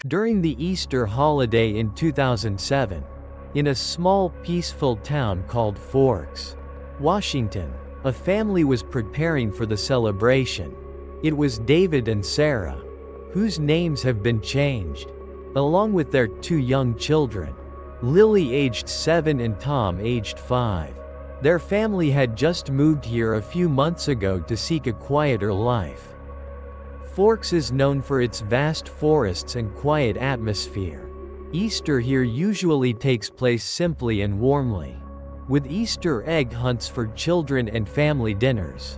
During the Easter holiday in 2007, in a small, peaceful town called Forks, Washington, a family was preparing for the celebration. It was David and Sarah, whose names have been changed, along with their 2 young children, Lily aged 7 and Tom aged 5. Their family had just moved here a few months ago to seek a quieter life. Forks is known for its vast forests and quiet atmosphere. Easter here usually takes place simply and warmly, with Easter egg hunts for children and family dinners.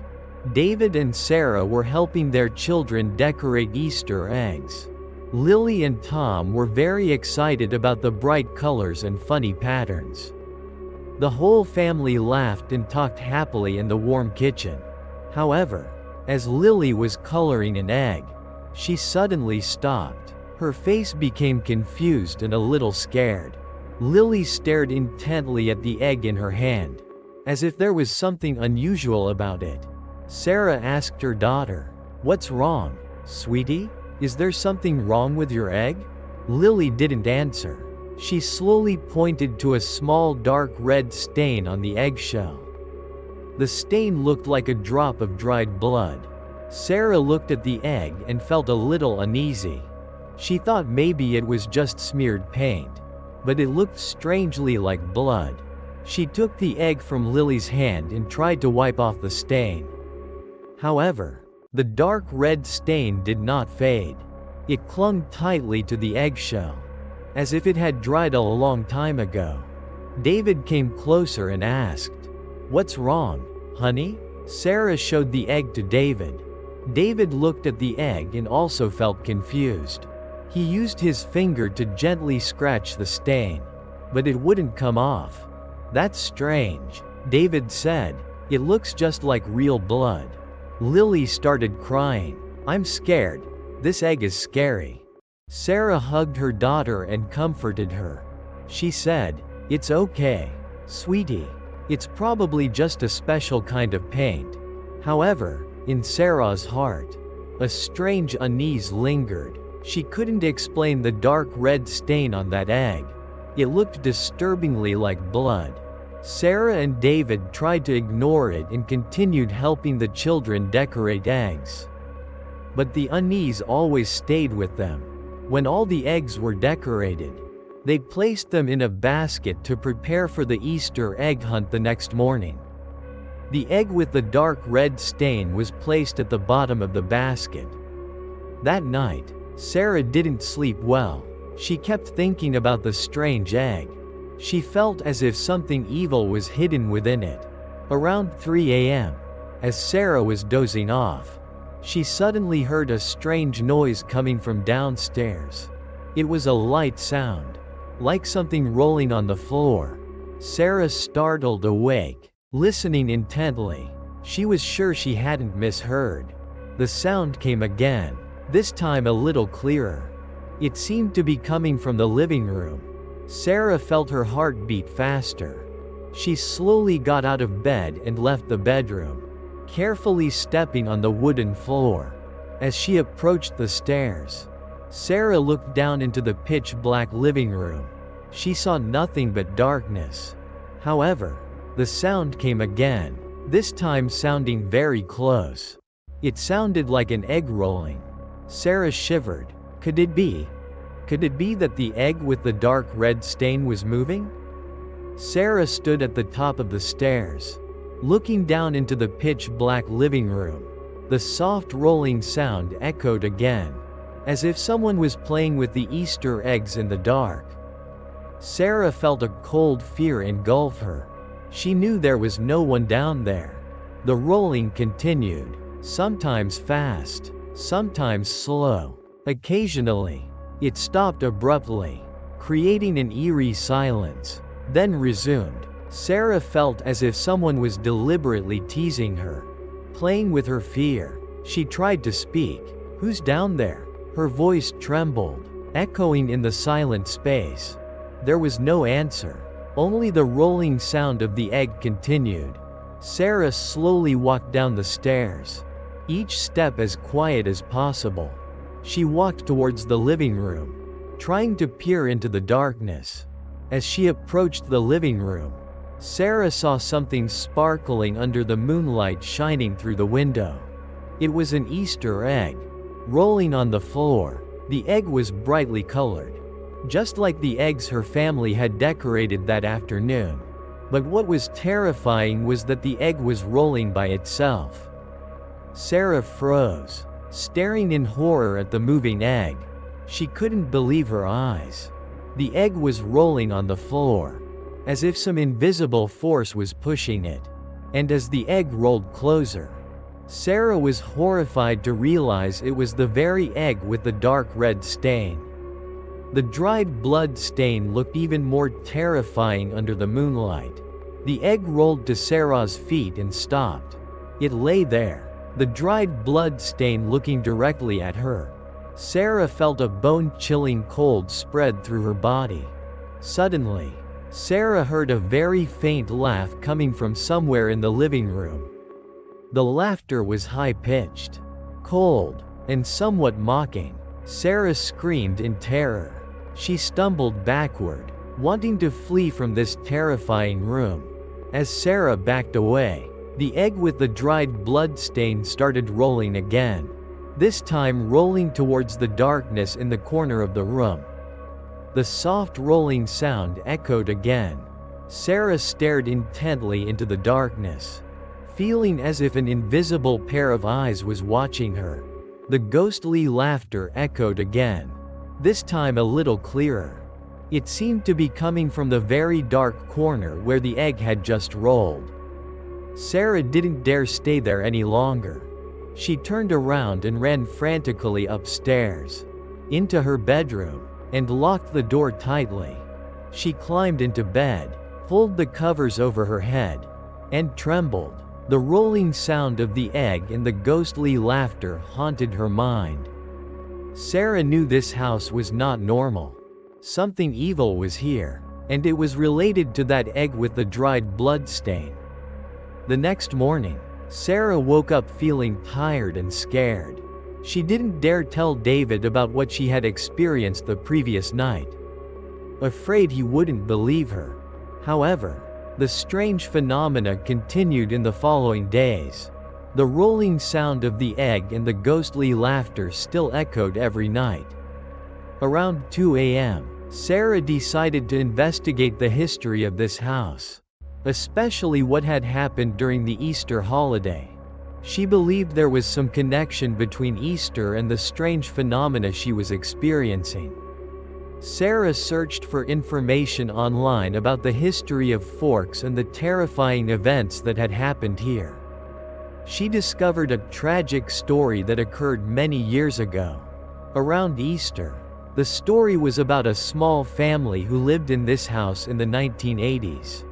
David and Sarah were helping their children decorate Easter eggs. Lily and Tom were very excited about the bright colors and funny patterns. The whole family laughed and talked happily in the warm kitchen. However, as Lily was coloring an egg, she suddenly stopped. Her face became confused and a little scared. Lily stared intently at the egg in her hand, as if there was something unusual about it. Sarah asked her daughter, "What's wrong, sweetie? Is there something wrong with your egg?" Lily didn't answer. She slowly pointed to a small dark red stain on the eggshell. The stain looked like a drop of dried blood. Sarah looked at the egg and felt a little uneasy. She thought maybe it was just smeared paint, but it looked strangely like blood. She took the egg from Lily's hand and tried to wipe off the stain. However, the dark red stain did not fade. It clung tightly to the eggshell, as if it had dried a long time ago. David came closer and asked, "What's wrong, honey?" Sarah showed the egg to David. David looked at the egg and also felt confused. He used his finger to gently scratch the stain, but it wouldn't come off. "That's strange," David said. "It looks just like real blood." Lily started crying. "I'm scared. This egg is scary." Sarah hugged her daughter and comforted her. She said, "It's okay, sweetie. It's probably just a special kind of paint." However, in Sarah's heart, a strange unease lingered. She couldn't explain the dark red stain on that egg. It looked disturbingly like blood. Sarah and David tried to ignore it and continued helping the children decorate eggs. But the unease always stayed with them. When all the eggs were decorated, they placed them in a basket to prepare for the Easter egg hunt the next morning. The egg with the dark red stain was placed at the bottom of the basket. That night, Sarah didn't sleep well. She kept thinking about the strange egg. She felt as if something evil was hidden within it. Around 3 a.m., as Sarah was dozing off, she suddenly heard a strange noise coming from downstairs. It was a light sound, like something rolling on the floor. Sarah startled awake, listening intently. She was sure she hadn't misheard. The sound came again, this time a little clearer. It seemed to be coming from the living room. Sarah felt her heart beat faster. She slowly got out of bed and left the bedroom, carefully stepping on the wooden floor. As she approached the stairs, Sarah looked down into the pitch-black living room. She saw nothing but darkness. However, the sound came again, this time sounding very close. It sounded like an egg rolling. Sarah shivered. Could it be that the egg with the dark red stain was moving? Sarah stood at the top of the stairs, looking down into the pitch-black living room. The soft rolling sound echoed again, as if someone was playing with the Easter eggs in the dark. Sarah felt a cold fear engulf her. She knew there was no one down there. The rolling continued, sometimes fast, sometimes slow. Occasionally, it stopped abruptly, creating an eerie silence, then resumed. Sarah felt as if someone was deliberately teasing her, playing with her fear. She tried to speak. "Who's down there?" Her voice trembled, echoing in the silent space. There was no answer. Only the rolling sound of the egg continued. Sarah slowly walked down the stairs, each step as quiet as possible. She walked towards the living room, trying to peer into the darkness. As she approached the living room, Sarah saw something sparkling under the moonlight shining through the window. It was an Easter egg, rolling on the floor. The egg was brightly colored, just like the eggs her family had decorated that afternoon. But what was terrifying was that the egg was rolling by itself. Sarah froze, staring in horror at the moving egg. She couldn't believe her eyes. The egg was rolling on the floor, as if some invisible force was pushing it. And as the egg rolled closer, Sarah was horrified to realize it was the very egg with the dark red stain. The dried blood stain looked even more terrifying under the moonlight. The egg rolled to Sarah's feet and stopped. It lay there, the dried blood stain looking directly at her. Sarah felt a bone-chilling cold spread through her body. Suddenly, Sarah heard a very faint laugh coming from somewhere in the living room. The laughter was high-pitched, cold, and somewhat mocking. Sarah screamed in terror. She stumbled backward, wanting to flee from this terrifying room. As Sarah backed away, the egg with the dried blood stain started rolling again, this time rolling towards the darkness in the corner of the room. The soft rolling sound echoed again. Sarah stared intently into the darkness, feeling as if an invisible pair of eyes was watching her. The ghostly laughter echoed again, this time a little clearer. It seemed to be coming from the very dark corner where the egg had just rolled. Sarah didn't dare stay there any longer. She turned around and ran frantically upstairs, into her bedroom, and locked the door tightly. She climbed into bed, pulled the covers over her head, and trembled. The rolling sound of the egg and the ghostly laughter haunted her mind. Sarah knew this house was not normal. Something evil was here, and it was related to that egg with the dried blood stain. The next morning, Sarah woke up feeling tired and scared. She didn't dare tell David about what she had experienced the previous night, afraid he wouldn't believe her. However, the strange phenomena continued in the following days. The rolling sound of the egg and the ghostly laughter still echoed every night. Around 2 a.m., Sarah decided to investigate the history of this house, especially what had happened during the Easter holiday. She believed there was some connection between Easter and the strange phenomena she was experiencing. Sarah searched for information online about the history of Forks and the terrifying events that had happened here. She discovered a tragic story that occurred many years ago. Around Easter, the story was about a small family who lived in this house in the 1980s.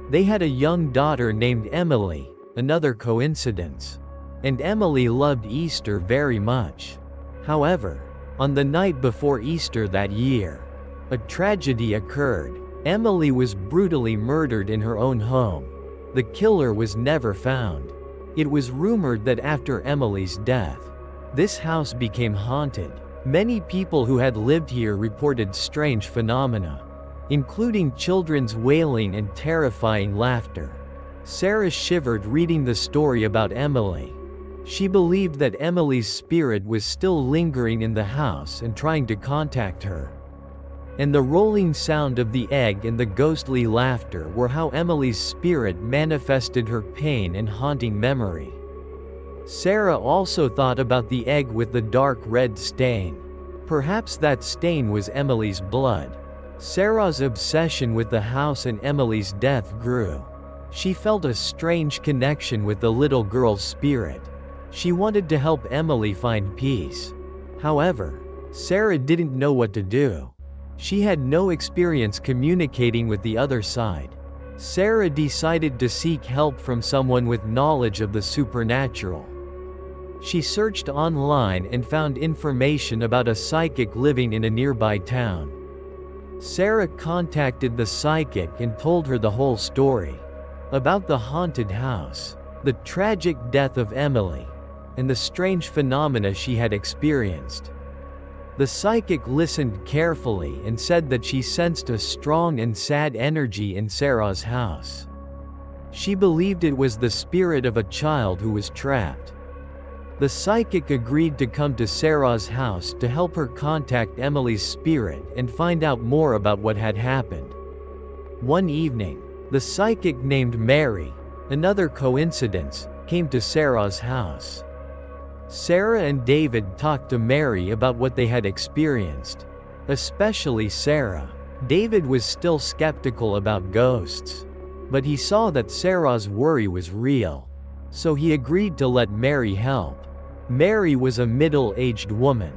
They had a young daughter named Emily, another coincidence. And Emily loved Easter very much. However, on the night before Easter that year, a tragedy occurred. Emily was brutally murdered in her own home. The killer was never found. It was rumored that after Emily's death, this house became haunted. Many people who had lived here reported strange phenomena, including children's wailing and terrifying laughter. Sarah shivered reading the story about Emily. She believed that Emily's spirit was still lingering in the house and trying to contact her. And the rolling sound of the egg and the ghostly laughter were how Emily's spirit manifested her pain and haunting memory. Sarah also thought about the egg with the dark red stain. Perhaps that stain was Emily's blood. Sarah's obsession with the house and Emily's death grew. She felt a strange connection with the little girl's spirit. She wanted to help Emily find peace. However, Sarah didn't know what to do. She had no experience communicating with the other side. Sarah decided to seek help from someone with knowledge of the supernatural. She searched online and found information about a psychic living in a nearby town. Sarah contacted the psychic and told her the whole story about the haunted house, the tragic death of Emily, and the strange phenomena she had experienced. The psychic listened carefully and said that she sensed a strong and sad energy in Sarah's house. She believed it was the spirit of a child who was trapped. The psychic agreed to come to Sarah's house to help her contact Emily's spirit and find out more about what had happened. One evening, the psychic named Mary, another coincidence, came to Sarah's house. Sarah and David talked to Mary about what they had experienced. Especially Sarah. David was still skeptical about ghosts. But he saw that Sarah's worry was real. So he agreed to let Mary help. Mary was a middle-aged woman,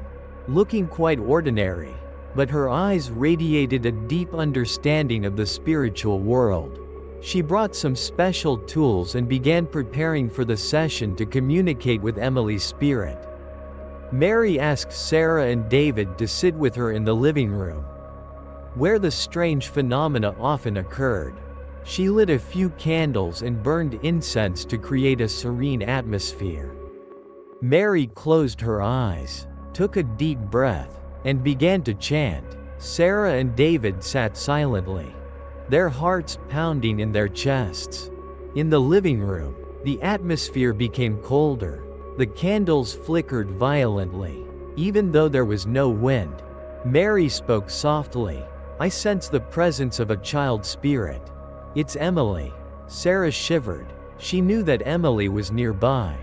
looking quite ordinary, but her eyes radiated a deep understanding of the spiritual world. She brought some special tools and began preparing for the session to communicate with Emily's spirit. Mary asked Sarah and David to sit with her in the living room, where the strange phenomena often occurred. She lit a few candles and burned incense to create a serene atmosphere. Mary closed her eyes, took a deep breath, and began to chant. Sarah and David sat silently, their hearts pounding in their chests. In the living room, the atmosphere became colder. The candles flickered violently, even though there was no wind. Mary spoke softly. "I sense the presence of a child spirit. It's Emily." Sarah shivered. She knew that Emily was nearby.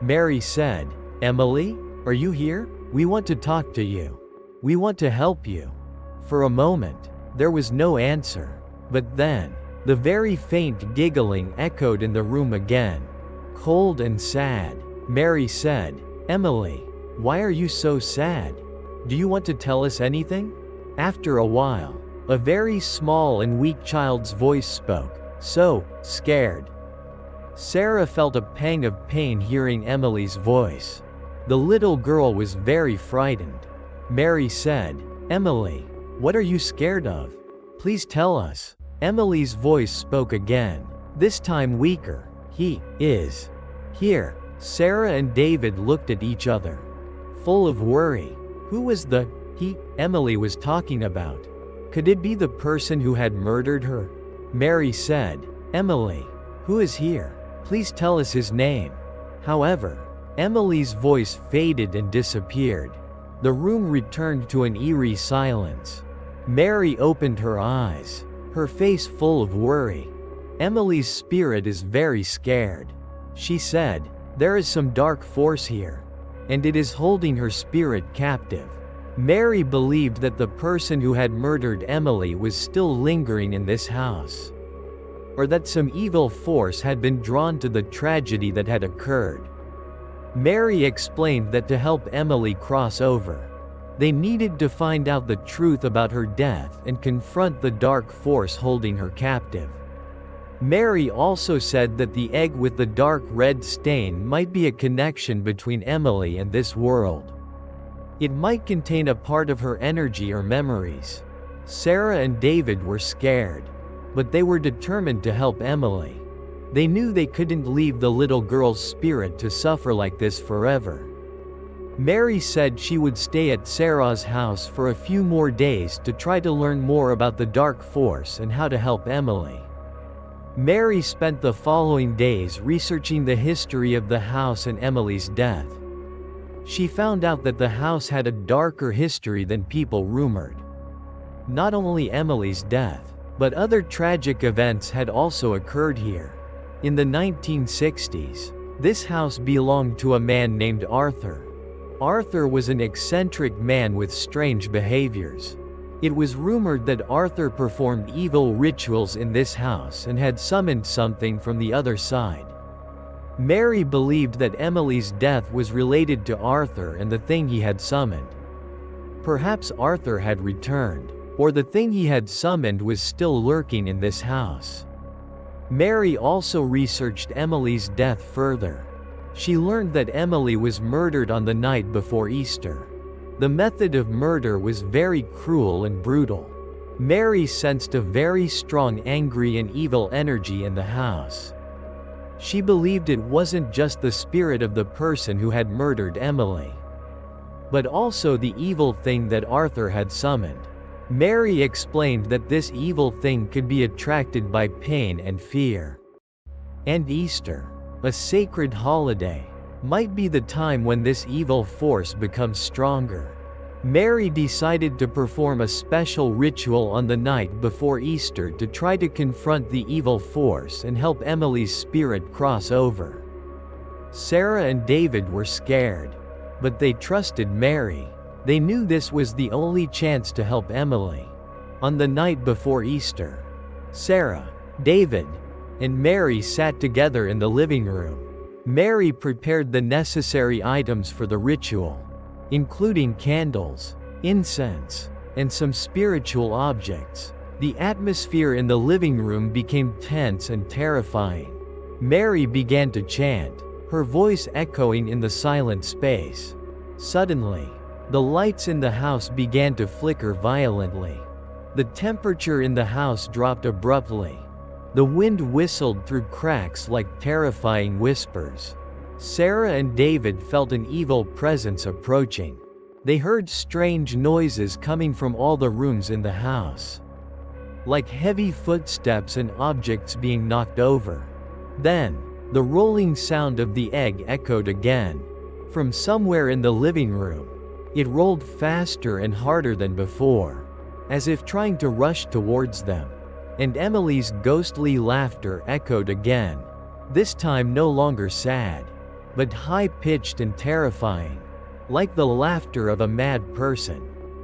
Mary said, "Emily, are you here? We want to talk to you. We want to help you." For a moment, there was no answer. But then, the very faint giggling echoed in the room again. Cold and sad, Mary said, "Emily, why are you so sad? Do you want to tell us anything?" After a while, a very small and weak child's voice spoke, so scared. Sarah felt a pang of pain hearing Emily's voice. The little girl was very frightened. Mary said, "Emily, what are you scared of? Please tell us." Emily's voice spoke again, this time weaker. "He is here." Sarah and David looked at each other, full of worry. Who was the he Emily was talking about? Could it be the person who had murdered her? Mary said, "Emily, who is here? Please tell us his name." However, Emily's voice faded and disappeared. The room returned to an eerie silence. Mary opened her eyes, her face full of worry. Emily's spirit is very scared. She said, "There is some dark force here, and it is holding her spirit captive." Mary believed that the person who had murdered Emily was still lingering in this house, or that some evil force had been drawn to the tragedy that had occurred. Mary explained that to help Emily cross over, they needed to find out the truth about her death and confront the dark force holding her captive. Mary also said that the egg with the dark red stain might be a connection between Emily and this world. It might contain a part of her energy or memories. Sarah and David were scared, but they were determined to help Emily. They knew they couldn't leave the little girl's spirit to suffer like this forever. Mary said she would stay at Sarah's house for a few more days to try to learn more about the dark force and how to help Emily. Mary spent the following days researching the history of the house and Emily's death. She found out that the house had a darker history than people rumored. Not only Emily's death, but other tragic events had also occurred here. In the 1960s, this house belonged to a man named Arthur. Arthur was an eccentric man with strange behaviors. It was rumored that Arthur performed evil rituals in this house and had summoned something from the other side. Mary believed that Emily's death was related to Arthur and the thing he had summoned. Perhaps Arthur had returned, or the thing he had summoned was still lurking in this house. Mary also researched Emily's death further. She learned that Emily was murdered on the night before Easter. The method of murder was very cruel and brutal. Mary sensed a very strong angry and evil energy in the house. She believed it wasn't just the spirit of the person who had murdered Emily. but also the evil thing that Arthur had summoned. Mary explained that this evil thing could be attracted by pain and fear. And Easter, a sacred holiday, might be the time when this evil force becomes stronger. Mary decided to perform a special ritual on the night before Easter to try to confront the evil force and help Emily's spirit cross over. Sarah and David were scared, but they trusted Mary. They knew this was the only chance to help Emily. On the night before Easter, Sarah, David, and Mary sat together in the living room. Mary prepared the necessary items for the ritual, including candles, incense, and some spiritual objects. The atmosphere in the living room became tense and terrifying. Mary began to chant, her voice echoing in the silent space. Suddenly, the lights in the house began to flicker violently. The temperature in the house dropped abruptly. The wind whistled through cracks like terrifying whispers. Sarah and David felt an evil presence approaching. They heard strange noises coming from all the rooms in the house, like heavy footsteps and objects being knocked over. Then, the rolling sound of the egg echoed again. From somewhere in the living room, it rolled faster and harder than before, as if trying to rush towards them. And Emily's ghostly laughter echoed again, this time no longer sad, but high-pitched and terrifying, like the laughter of a mad person.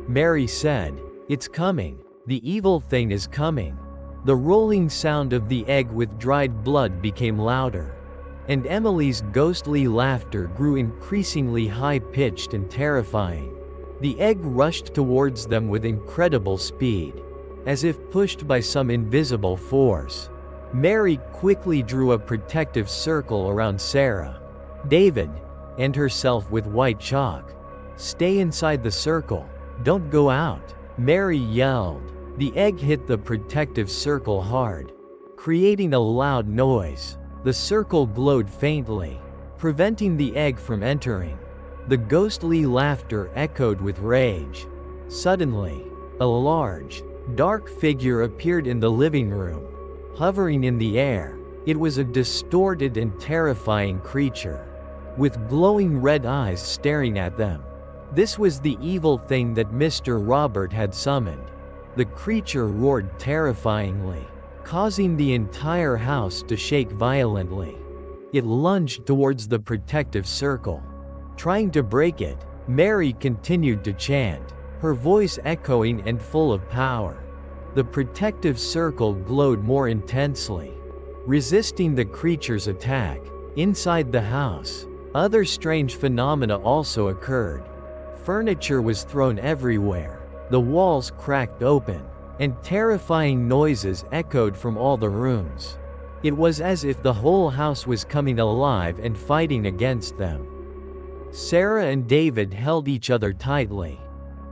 Mary said, "It's coming. The evil thing is coming." The rolling sound of the egg with dried blood became louder, and Emily's ghostly laughter grew increasingly high-pitched and terrifying. The egg rushed towards them with incredible speed, as if pushed by some invisible force. Mary quickly drew a protective circle around Sarah, David, and herself with white chalk. "Stay inside the circle. Don't go out," Mary yelled. The egg hit the protective circle hard, creating a loud noise. The circle glowed faintly, preventing the egg from entering. The ghostly laughter echoed with rage. Suddenly, a large, dark figure appeared in the living room, hovering in the air. It was a distorted and terrifying creature, with glowing red eyes staring at them. This was the evil thing that Mr. Robert had summoned. The creature roared terrifyingly, causing the entire house to shake violently. It lunged towards the protective circle. Trying to break it, Mary continued to chant, her voice echoing and full of power. The protective circle glowed more intensely, resisting the creature's attack. Inside the house, other strange phenomena also occurred. Furniture was thrown everywhere, the walls cracked open, and terrifying noises echoed from all the rooms. It was as if the whole house was coming alive and fighting against them. Sarah and David held each other tightly,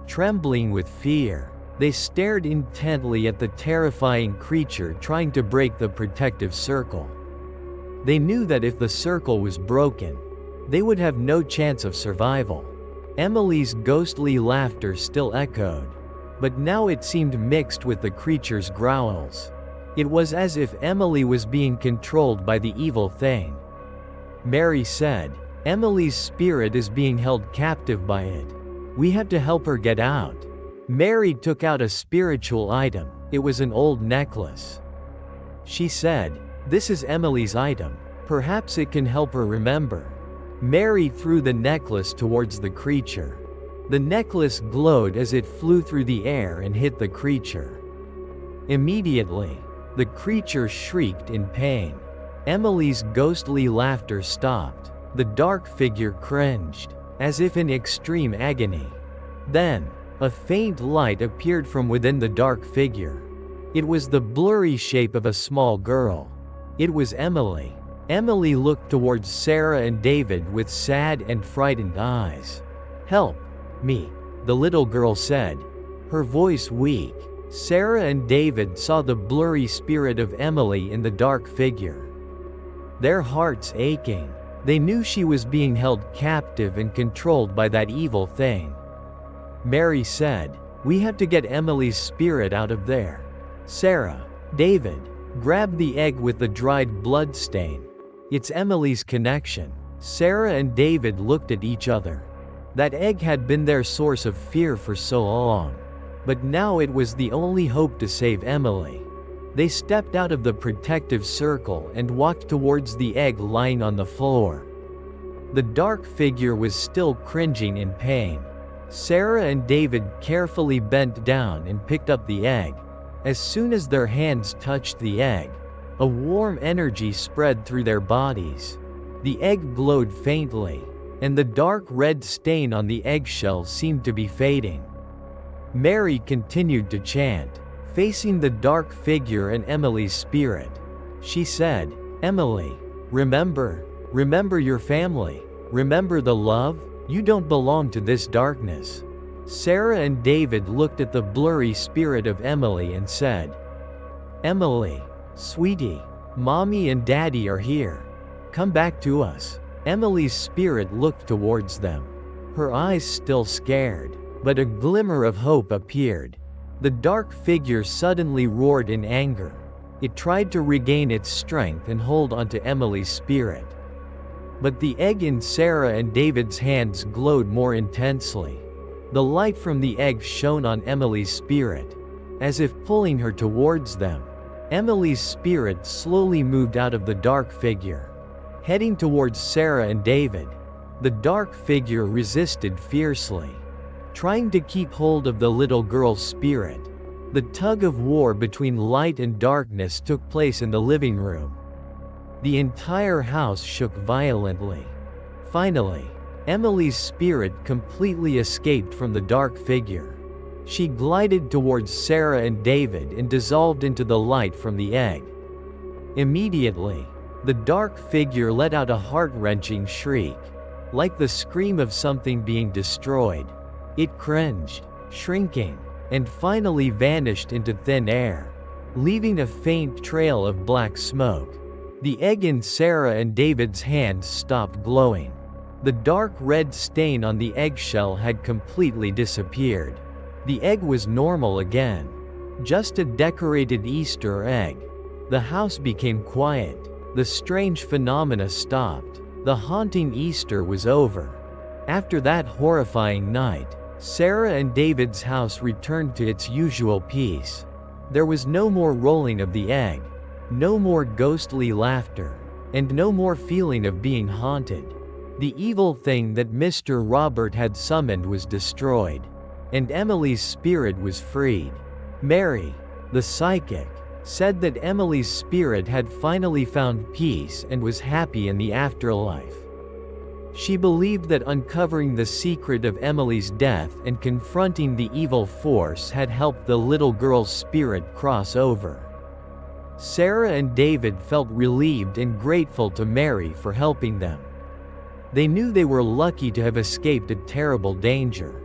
trembling with fear. They stared intently at the terrifying creature trying to break the protective circle. They knew that if the circle was broken, they would have no chance of survival. Emily's ghostly laughter still echoed, but now it seemed mixed with the creature's growls. It was as if Emily was being controlled by the evil thing. Mary said, "Emily's spirit is being held captive by it. We have to help her get out." Mary took out a spiritual item. It was an old necklace. She said, "This is Emily's item. Perhaps it can help her remember." Mary threw the necklace towards the creature. The necklace glowed as it flew through the air and hit the creature. Immediately, the creature shrieked in pain. Emily's ghostly laughter stopped. The dark figure cringed, as if in extreme agony. Then, a faint light appeared from within the dark figure. It was the blurry shape of a small girl. It was Emily. Emily looked towards Sarah and David with sad and frightened eyes. "Help me," the little girl said, her voice weak. Sarah and David saw the blurry spirit of Emily in the dark figure, their hearts aching. They knew she was being held captive and controlled by that evil thing. Mary said, "We have to get Emily's spirit out of there." Sarah, David, grabbed the egg with the dried blood stain. "It's Emily's connection." Sarah and David looked at each other. That egg had been their source of fear for so long. But now it was the only hope to save Emily. They stepped out of the protective circle and walked towards the egg lying on the floor. The dark figure was still cringing in pain. Sarah and David carefully bent down and picked up the egg. As soon as their hands touched the egg, a warm energy spread through their bodies. The egg glowed faintly, and the dark red stain on the eggshell seemed to be fading. Mary continued to chant, facing the dark figure and Emily's spirit. She said, "Emily, remember your family. Remember the love. You don't belong to this darkness." Sarah and David looked at the blurry spirit of Emily and said, "Emily, sweetie, Mommy and Daddy are here. Come back to us." Emily's spirit looked towards them. Her eyes still scared, but a glimmer of hope appeared. The dark figure suddenly roared in anger. It tried to regain its strength and hold onto Emily's spirit. But the egg in Sarah and David's hands glowed more intensely. The light from the egg shone on Emily's spirit, as if pulling her towards them. Emily's spirit slowly moved out of the dark figure, heading towards Sarah and David. The dark figure resisted fiercely, trying to keep hold of the little girl's spirit. The tug of war between light and darkness took place in the living room. The entire house shook violently. Finally, Emily's spirit completely escaped from the dark figure. She glided towards Sarah and David and dissolved into the light from the egg. Immediately, the dark figure let out a heart-wrenching shriek, like the scream of something being destroyed. It cringed, shrinking, and finally vanished into thin air, leaving a faint trail of black smoke. The egg in Sarah and David's hands stopped glowing. The dark red stain on the eggshell had completely disappeared. The egg was normal again, just a decorated Easter egg. The house became quiet. The strange phenomena stopped. The haunting Easter was over. After that horrifying night, Sarah and David's house returned to its usual peace. There was no more rolling of the egg, no more ghostly laughter, and no more feeling of being haunted. The evil thing that Mr. Robert had summoned was destroyed, and Emily's spirit was freed. Mary, the psychic, said that Emily's spirit had finally found peace and was happy in the afterlife. She believed that uncovering the secret of Emily's death and confronting the evil force had helped the little girl's spirit cross over. Sarah and David felt relieved and grateful to Mary for helping them. They knew they were lucky to have escaped a terrible danger.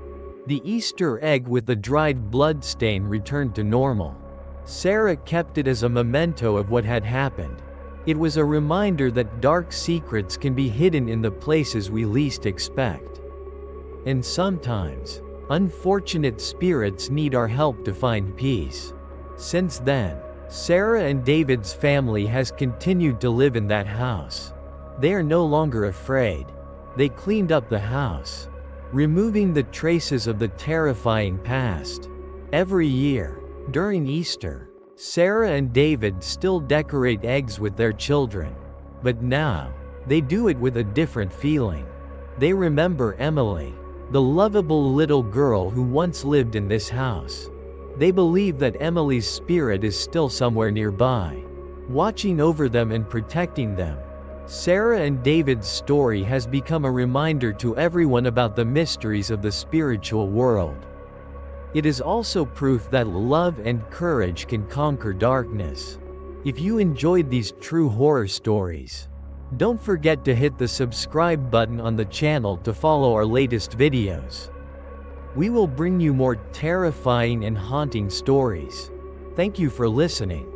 The Easter egg with the dried blood stain returned to normal. Sarah kept it as a memento of what had happened. It was a reminder that dark secrets can be hidden in the places we least expect. And sometimes, unfortunate spirits need our help to find peace. Since then, Sarah and David's family has continued to live in that house. They are no longer afraid. They cleaned up the house, removing the traces of the terrifying past. Every year, during Easter, Sarah and David still decorate eggs with their children. But now, they do it with a different feeling. They remember Emily, the lovable little girl who once lived in this house. They believe that Emily's spirit is still somewhere nearby, watching over them and protecting them. Sarah and David's story has become a reminder to everyone about the mysteries of the spiritual world. It is also proof that love and courage can conquer darkness. If you enjoyed these true horror stories, don't forget to hit the subscribe button on the channel to follow our latest videos. We will bring you more terrifying and haunting stories. Thank you for listening.